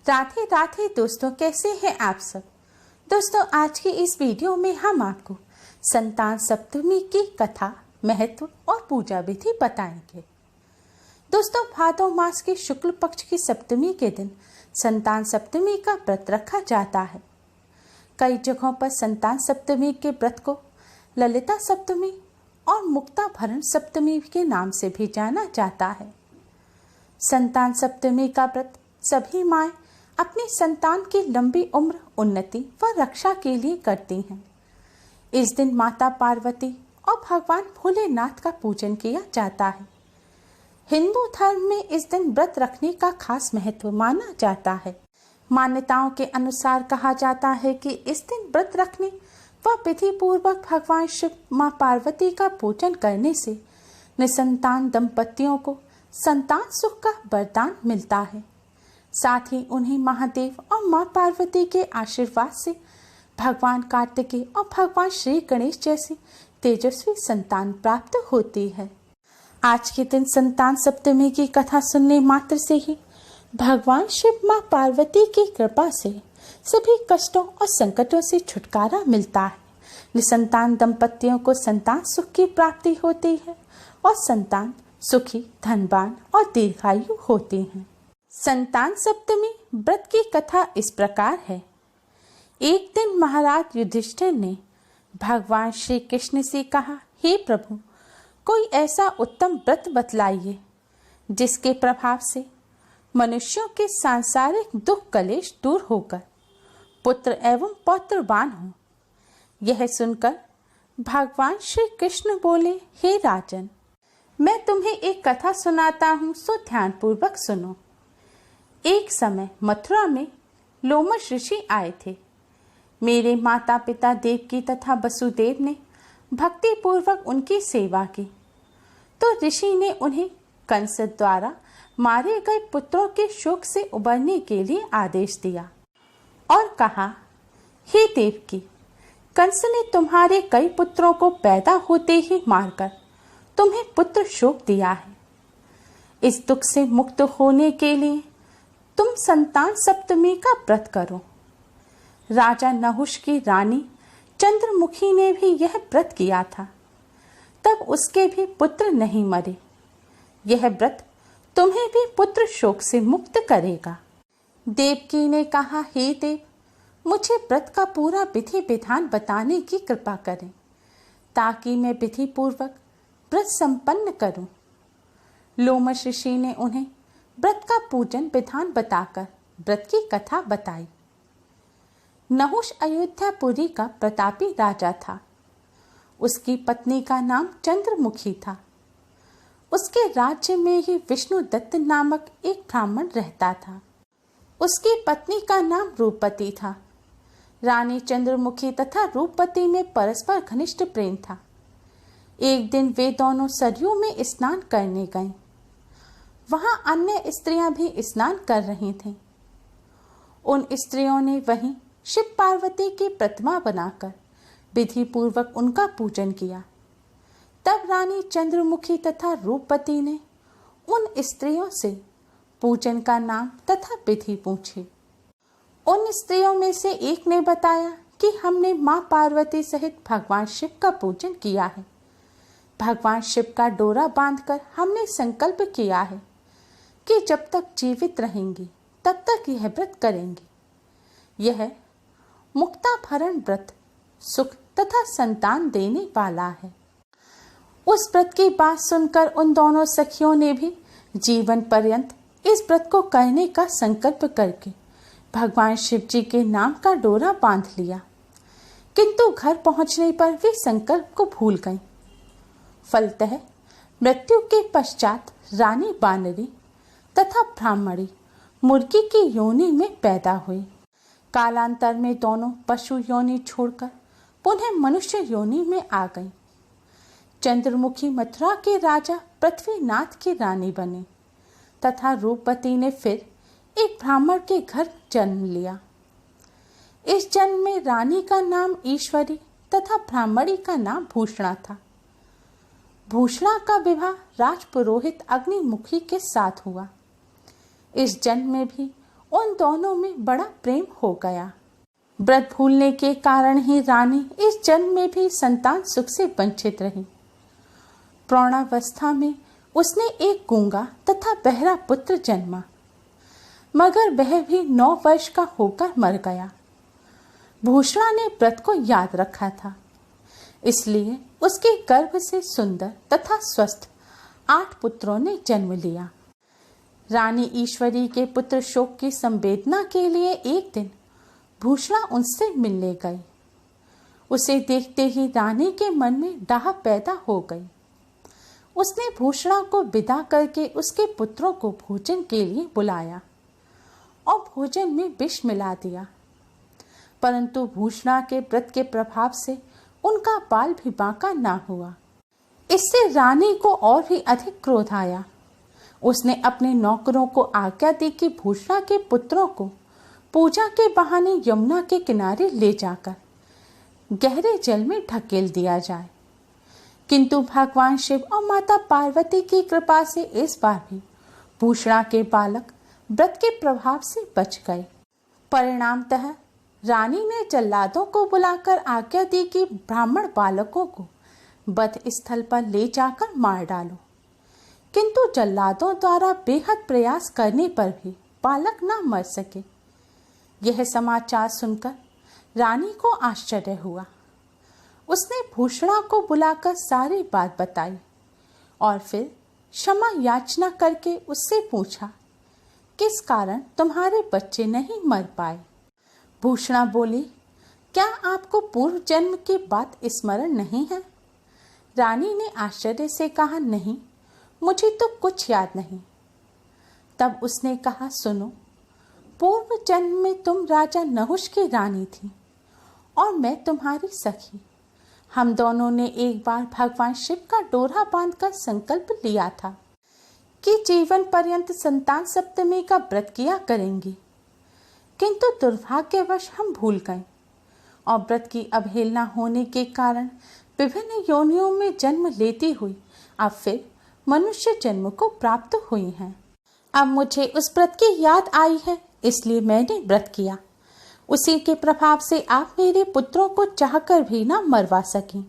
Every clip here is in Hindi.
राधे राधे दोस्तों, कैसे हैं आप सब। दोस्तों, आज की इस वीडियो में हम आपको संतान सप्तमी की कथा, महत्व और पूजा विधि बताएंगे। दोस्तों, भादौ मास के शुक्ल पक्ष की सप्तमी के दिन संतान सप्तमी का व्रत रखा जाता है। कई जगहों पर संतान सप्तमी के व्रत को ललिता सप्तमी और मुक्ता भरण सप्तमी के नाम से भी जाना जाता है। संतान सप्तमी का व्रत सभी माएँ अपनी संतान की लंबी उम्र, उन्नति व रक्षा के लिए करती हैं। इस दिन माता पार्वती और भगवान भोलेनाथ का पूजन किया जाता है। हिंदू धर्म में इस दिन व्रत रखने का खास महत्व माना जाता है। मान्यताओं के अनुसार कहा जाता है कि इस दिन व्रत रखने व विधि पूर्वक भगवान शिव, मां पार्वती का पूजन करने से निसंतान दंपतियों को संतान सुख का वरदान मिलता है। साथ ही उन्हें महादेव और मां पार्वती के आशीर्वाद से भगवान कार्तिकेय और भगवान श्री गणेश जैसी तेजस्वी संतान प्राप्त होती है। आज के दिन संतान सप्तमी की कथा सुनने मात्र से ही भगवान शिव, मां पार्वती की कृपा से सभी कष्टों और संकटों से छुटकारा मिलता है। निसंतान दंपतियों को संतान सुख की प्राप्ति होती है और संतान सुखी, धनवान और दीर्घायु होती हैं। संतान सप्तमी व्रत की कथा इस प्रकार है। एक दिन महाराज युधिष्ठिर ने भगवान श्री कृष्ण से कहा, हे प्रभु, कोई ऐसा उत्तम व्रत बतलाइए जिसके प्रभाव से मनुष्यों के सांसारिक दुख कलेश दूर होकर पुत्र एवं पौत्रवान हो। यह सुनकर भगवान श्री कृष्ण बोले, हे राजन, मैं तुम्हें एक कथा सुनाता हूँ, सो ध्यानपूर्वक सुनो। एक समय मथुरा में लोमश ऋषि आए थे। मेरे माता पिता देवकी तथा वसुदेव ने भक्ति पूर्वक उनकी सेवा की तो ऋषि ने उन्हें कंस द्वारा मारे गए पुत्रों के शोक से उबरने के लिए आदेश दिया और कहा, हे देवकी, कंस ने तुम्हारे कई पुत्रों को पैदा होते ही मारकर तुम्हें पुत्र शोक दिया है। इस दुख से मुक्त होने के लिए तुम संतान सप्तमी का व्रत करो। राजा नहुष की रानी चंद्रमुखी ने भी यह व्रत किया था, तब उसके भी पुत्र नहीं मरे। यह व्रत तुम्हें भी पुत्र शोक से मुक्त करेगा। देवकी ने कहा, हे देव, मुझे व्रत का पूरा विधि विधान बताने की कृपा करें ताकि मैं विधि पूर्वक व्रत संपन्न करूं। लोमश ऋषि ने उन्हें व्रत का पूजन विधान बताकर व्रत की कथा बताई। नहुष अयोध्यापुरी का प्रतापी राजा था। उसकी पत्नी का नाम चंद्रमुखी था। उसके राज्य में ही विष्णुदत्त नामक एक ब्राह्मण रहता था। उसकी पत्नी का नाम रूपवती था। रानी चंद्रमुखी तथा रूपवती में परस्पर घनिष्ठ प्रेम था। एक दिन वे दोनों सरयू में स्नान करने गए। वहां अन्य स्त्रियां भी स्नान कर रही थीं। उन स्त्रियों ने वहीं शिव पार्वती की प्रतिमा बनाकर विधि पूर्वक उनका पूजन किया। तब रानी चंद्रमुखी तथा रूपवती ने उन स्त्रियों से पूजन का नाम तथा विधि पूछी। उन स्त्रियों में से एक ने बताया कि हमने मां पार्वती सहित भगवान शिव का पूजन किया है। भगवान शिव का डोरा बांधकर हमने संकल्प किया है कि जब तक जीवित रहेंगी तब तक यह व्रत करेंगी। यह मुक्ता भरण व्रत सुख तथा संतान देने वाला है। उस व्रत की बात सुनकर उन दोनों सखियों ने भी जीवन पर्यंत इस व्रत को करने का संकल्प करके भगवान शिव जी के नाम का डोरा बांध लिया, किंतु घर पहुंचने पर वे संकल्प को भूल गईं। फलतः मृत्यु के पश्चात रानी बानरी तथा ब्राह्मणी मुर्गी की योनि में पैदा हुई। कालांतर में दोनों पशु योनि छोड़कर पुनः मनुष्य योनि में आ गईं। चंद्रमुखी मथुरा के राजा पृथ्वीनाथ की रानी बने तथा रूपवती ने फिर एक ब्राह्मण के घर जन्म लिया। इस जन्म में रानी का नाम ईश्वरी तथा ब्राह्मणी का नाम भूषणा था। भूषणा का विवाह राजपुरोहित अग्निमुखी के साथ हुआ। इस जन्म में भी उन दोनों में बड़ा प्रेम हो गया। व्रत भूलने के कारण ही रानी इस जन्म में भी संतान सुख से वंचित रही। प्रौढ़ावस्था में उसने एक गूंगा तथा बहरा पुत्र जन्मा, मगर वह भी 9 वर्ष का होकर मर गया। भूषणा ने व्रत को याद रखा था, इसलिए उसके गर्भ से सुंदर तथा स्वस्थ 8 पुत्रों ने जन्म लिया। रानी ईश्वरी के पुत्र शोक की संवेदना के लिए एक दिन भूषणा उनसे मिलने गई। उसे देखते ही रानी के मन में डाह पैदा हो गई। उसने भूषणा को विदा करके उसके पुत्रों को भोजन के लिए बुलाया और भोजन में विष मिला दिया, परंतु भूषणा के व्रत के प्रभाव से उनका बाल भी बांका ना हुआ। इससे रानी को और भी अधिक क्रोध आया। उसने अपने नौकरों को आज्ञा दी कि भूषणा के पुत्रों को पूजा के बहाने यमुना के किनारे ले जाकर गहरे जल में ढकेल दिया जाए, किंतु भगवान शिव और माता पार्वती की कृपा से इस बार भी भूषणा के बालक व्रत के प्रभाव से बच गए। परिणामतः रानी ने जल्लादों को बुलाकर आज्ञा दी कि ब्राह्मण बालकों को वध स्थल पर ले जाकर मार डालो, किंतु जल्लादों द्वारा बेहद प्रयास करने पर भी बालक न मर सके। यह समाचार सुनकर रानी को आश्चर्य हुआ। उसने भूषणा को बुलाकर सारी बात बताई और फिर क्षमा याचना करके उससे पूछा, किस कारण तुम्हारे बच्चे नहीं मर पाए? भूषणा बोली, क्या आपको पूर्व जन्म की बात स्मरण नहीं है? रानी ने आश्चर्य से कहा, नहीं, मुझे तो कुछ याद नहीं। तब उसने कहा, सुनो, पूर्व जन्म में तुम राजा नहुष की रानी थी और मैं तुम्हारी सखी। हम दोनों ने एक बार भगवान शिव का डोरा बांधकर संकल्प लिया था कि जीवन पर्यंत संतान सप्तमी का व्रत किया करेंगे, किंतु दुर्भाग्यवश हम भूल गए और व्रत की अवहेलना होने के कारण विभिन्न योनियों में जन्म लेती हुई अब फिर मनुष्य जन्म को प्राप्त हुई हैं। अब मुझे उस व्रत की याद आई है, इसलिए मैंने व्रत किया। उसी के प्रभाव से आप मेरे पुत्रों को चाहकर भी न मरवा सकें।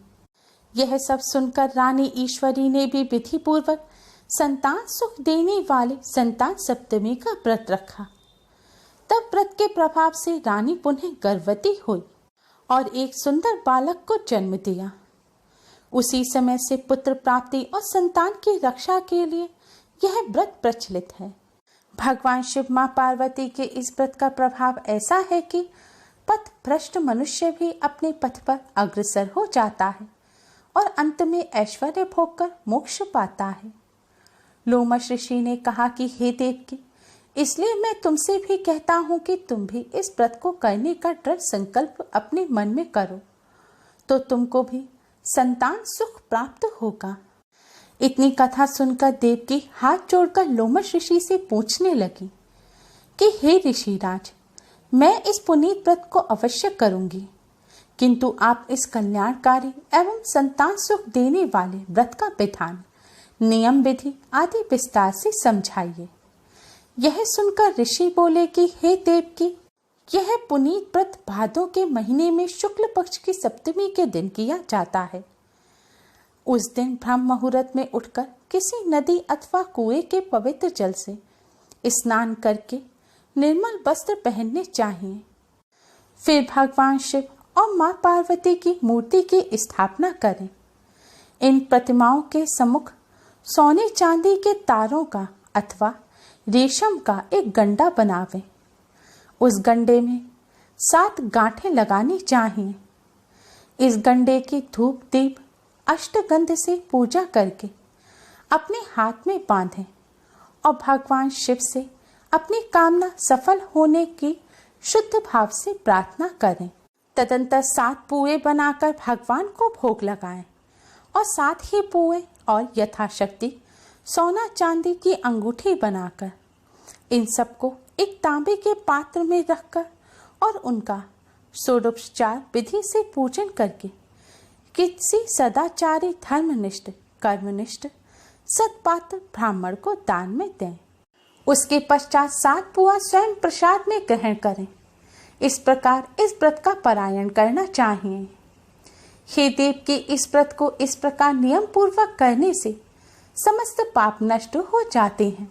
यह सब सुनकर रानी ईश्वरी ने भी विधि पूर्वक संतान सुख देने वाले संतान सप्तमी का व्रत रखा। तब व्रत के प्रभाव से रानी पुनः गर्भवती हुई और एक सुंदर बालक को जन्म दिया। उसी समय से पुत्र प्राप्ति और संतान की रक्षा के लिए यह व्रत प्रचलित है। भगवान शिव मां पार्वती के इस व्रत का प्रभाव ऐसा है कि पथ भ्रष्ट मनुष्य भी अपने पथ पर अग्रसर हो जाता है और अंत में ऐश्वर्य भोग कर मोक्ष पाता है। लोमश ऋषि ने कहा कि हे देवकी, इसलिए मैं तुमसे भी कहता हूँ कि तुम भी इस व्रत को करने का दृढ़ संकल्प अपने मन में करो, तो तुमको भी संतान सुख प्राप्त होगा। इतनी कथा सुनकर देवकी हाथ जोड़कर लोमश ऋषि से पूछने लगी कि हे ऋषिराज, मैं इस पुनीत व्रत को अवश्य करूंगी, किंतु आप इस कल्याणकारी एवं संतान सुख देने वाले व्रत का विधान, नियम विधि आदि विस्तार से समझाइए। यह सुनकर ऋषि बोले कि हे देवकी, यह पुनीत व्रत भादों के महीने में शुक्ल पक्ष की सप्तमी के दिन किया जाता है। उस दिन ब्रह्म मुहूर्त में उठकर किसी नदी अथवा कुएं के पवित्र जल से स्नान करके निर्मल वस्त्र पहनने चाहिए। फिर भगवान शिव और मां पार्वती की मूर्ति की स्थापना करें। इन प्रतिमाओं के सम्मुख सोने चांदी के तारों का अथवा रेशम का एक गंडा बनावें। उस गंडे में 7 गांठें लगानी चाहिए। इस गंडे की धूप दीप अष्टगंध से पूजा करके अपने हाथ में बांधें और भगवान शिव से अपनी कामना सफल होने की शुद्ध भाव से प्रार्थना करें। तदंतर 7 पुए बनाकर भगवान को भोग लगाएं और 7 ही पुए और यथाशक्ति सोना चांदी की अंगूठी बनाकर इन सबको एक तांबे के पात्र में रखकर और उनका षोडोपचार विधि से पूजन करके किसी सदाचारी धर्मनिष्ठ कर्मनिष्ठ सत्पात्र ब्राह्मण को दान में दें। उसके पश्चात 7 पुआ स्वयं प्रसाद में ग्रहण करें। इस प्रकार इस व्रत का पारायण करना चाहिए। हे देव के इस व्रत को इस प्रकार नियम पूर्वक करने से समस्त पाप नष्ट हो जाते हैं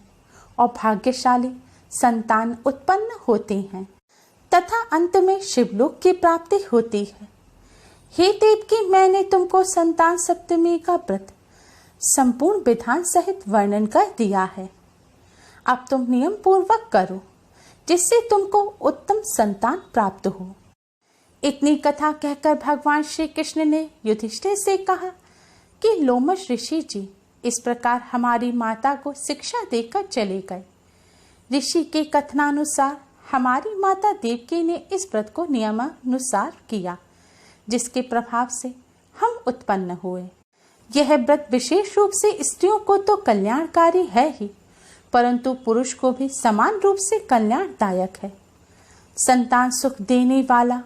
और भाग्यशाली संतान उत्पन्न होते हैं तथा अंत में शिवलोक की प्राप्ति होती है। हे देव की मैंने तुमको संतान सप्तमी का व्रत संपूर्ण विधान सहित वर्णन कर दिया है। अब तुम नियम पूर्वक करो जिससे तुमको उत्तम संतान प्राप्त हो। इतनी कथा कहकर भगवान श्री कृष्ण ने युधिष्ठिर से कहा कि लोमश ऋषि जी इस प्रकार हमारी माता को शिक्षा देकर चले गए। ऋषि के कथनानुसार हमारी माता देवकी ने इस व्रत को नियमानुसार किया, जिसके प्रभाव से हम उत्पन्न हुए। यह व्रत विशेष रूप से स्त्रियों को तो कल्याणकारी है ही, परंतु पुरुष को भी समान रूप से कल्याणदायक है। संतान सुख देने वाला,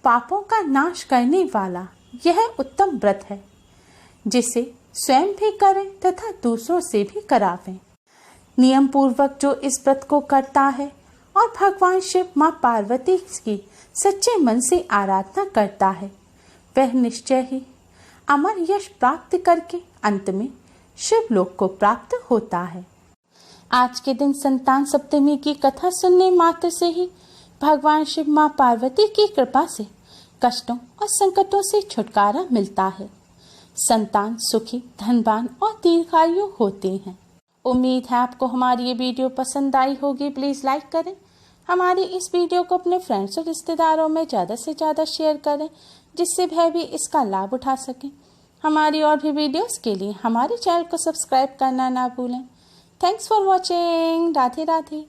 पापों का नाश करने वाला यह उत्तम व्रत है, जिसे स्वयं भी करें तथा दूसरों से भी करावें। नियम पूर्वक जो इस व्रत को करता है और भगवान शिव माँ पार्वती की सच्चे मन से आराधना करता है, वह निश्चय ही अमर यश प्राप्त करके अंत में शिवलोक को प्राप्त होता है। आज के दिन संतान सप्तमी की कथा सुनने मात्र से ही भगवान शिव माँ पार्वती की कृपा से कष्टों और संकटों से छुटकारा मिलता है। संतान सुखी, धनवान और दीर्घायु होते हैं। उम्मीद है आपको हमारी ये वीडियो पसंद आई होगी। प्लीज़ लाइक करें। हमारी इस वीडियो को अपने फ्रेंड्स और रिश्तेदारों में ज़्यादा से ज़्यादा शेयर करें, जिससे वह भी इसका लाभ उठा सकें। हमारी और भी वीडियोस के लिए हमारे चैनल को सब्सक्राइब करना ना भूलें। Thanks for watching. Radhe Radhe.